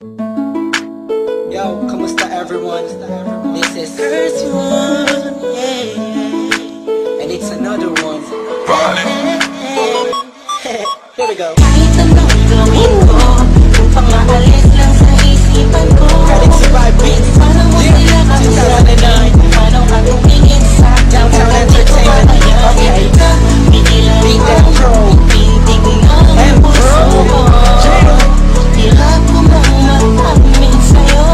Yo, kamusta everyone? This is first one, yeah. And it's another one. Here we go. Kahit anong gawin ko, upang maalis lang sa isipan ko. Credit Survive Beats. Paano mo sila kausapin? Paano ka tumingin sa Downtown Entertainment. Okay. Pigilan Beat mo, that pro. pintig ng puso ko. Hirap ko mang matamin sa'yo.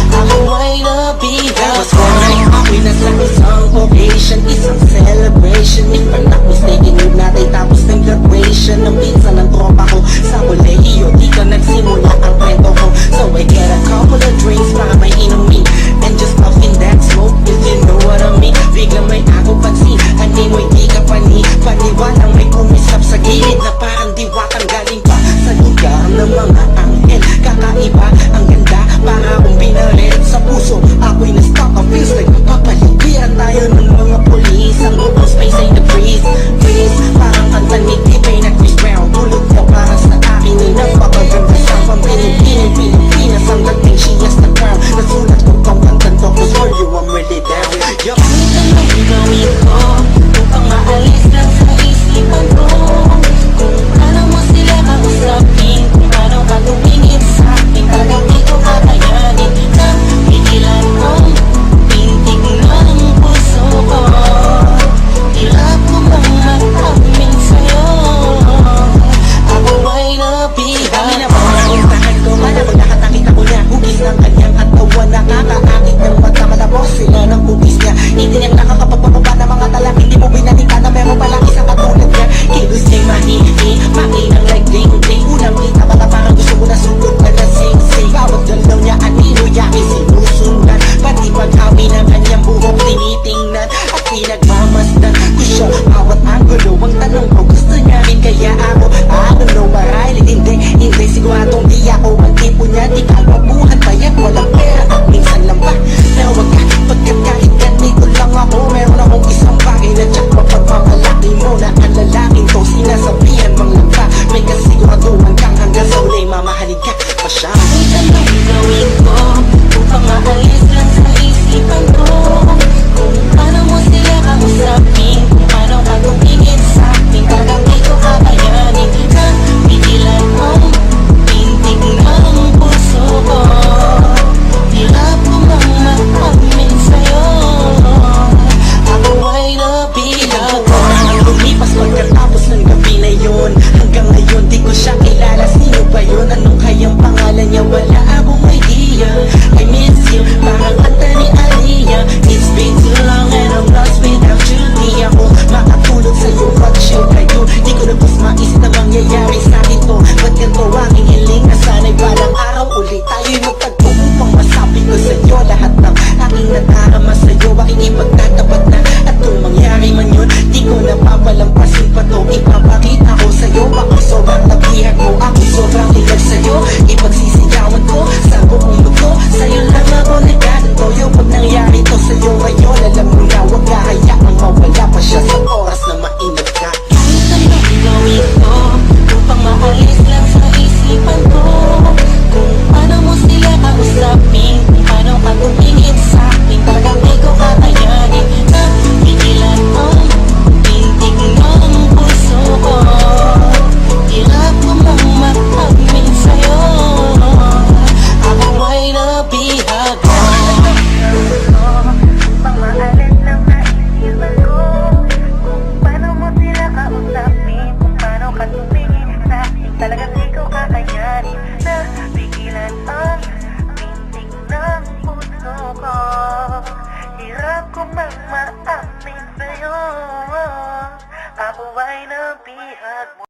Ako ay That nabihag was one. Ako'y nasa isang occasion, isang celebration. If I'm not mistaken, yun natin tapos ng graduation ng pinsan ng tropa ko sa kolehiyo. Dito nagsimula ang kwento ko. So I get a couple of drinks para may inumin and just puffing that smoke, if you know what I mean. Biglang may ako pansin, ani mo'y di ka paniwalang may kumisap sa gilid na parang diwatang galing pa sa lugar ng mga anghel. Kakaiba, ang ganda, para akong binalit sa puso. Ako'y na-stop, ang feels like papaligiran tayo ng mga polis. Ang buong space ay nag-freeze, freeze. Parang kanta ni T-Pain na Chris Brown. Tulog mo para sa akin ay napakaganda sa pampiling-piling Pilipinas. Ang dating she has the crown. Nasulat ko kang kantang to, cause for you I'm really down. Yup. Kahit anong gawin ko, upang maalis lang sa isipan ko. Kung paano mo sila kausapin, kung paano ka tumingin sa akin. Talagang di ko kakayanin na pigilan ang pintig ng puso ko. Hirap ko mang matamin sa'yo. Ako ay nabihag. Kami na mga intahan ko, malamang nakatakita ko na hugis ng kanyang katawan. Nakakaakit ng mata, malabos sila ng hugis niya. Itiyak nakakapagpapaba ng mga talak. Hindi mo binalita na meron palang isang katulad niya. Kilos niya'y mahihi, makinang like ding-ding. Unang kita baka parang gusto mo na sugod na lasing-sing. Bawat galaw niya, anino yakin sinusundan. Pati pag-awi ng kanyang buhok tinitingnan at pinagmamasdan ko siya. Bawat angulo, ang tanong ko, gusto niya rin kaya ako? I don't know, marahil hindi siguradong di ako ang tipo niya. Di kalmabuhan pa yan, walang pera at minsan lang ba nawag ka? Pagkat kahit ganito lang ako, meron akong isang bagay na tsak mapagmamalaki mo na ang lalaking to. Sinasabihan mang lang ba, may kasiguraduhan kang hanggang sa uli mamahalin ka pa siya. Kahit anong gawin ko, upang maalis lang sa isipan ko. Kung paano mo sila kausapin, kung paano ka tumingin sa akin. Talagang di ko kakayanin na pigilan ang pintig ng puso ko. Hirap ko mang matamin sa'yo. Ako ay nabihag. Ang lumipas pagkatapos ng gabi na yun. Hanggang ngayon di ko siya kilala. Sino ba yun? Anong kayang pangalan niya? Wala akong idea. I miss you, parang kanta ni Aliyah. It's been too long and I'm lost without you. Di ako makatulog sa'yo, what should I do? Di ko na mas mais na mangyayari sa'kin to. Ba't ganito aking hiling na sana'y balang araw ulit tayo'y magtagpo upang masabi ko sa'yo lahat ng aking nadarama sa'yo. Aking ipagtatapat na at kung mangyari man yun, di ko na papalampasin pa to. Ipapakita ko sa'yo, ako sobrang nabihag mo. Ako sobrang ilag sa'yo, ipagsisigawan ko sa buong mundo. Sa'yo lang ako nagkaganto. Yung pag nangyari to sa'yo ngayon, alam mo na huwag hahayaang mawala pa siya sa oras na mainag ka. Kahit anong gawin ko, upang maalis lang sa isipan ko. Kung paano mo sila kausapin, kung paano ka tumingin sa akin. Talagang di ko kakayanin na pigilan ang pintig ng puso ko. Hirap ko mang matamin sa'yo. Ako ay nabihag. Upang maalis lang sa isipan ko. Kung paano mo sila kausapin, kung paano ka tumingin sa akin. Talagang di ko kakayanin na pigilan ang pintig ng puso ko. Hirap ko mang maamin sa'yo. Ako ay nabihag mo.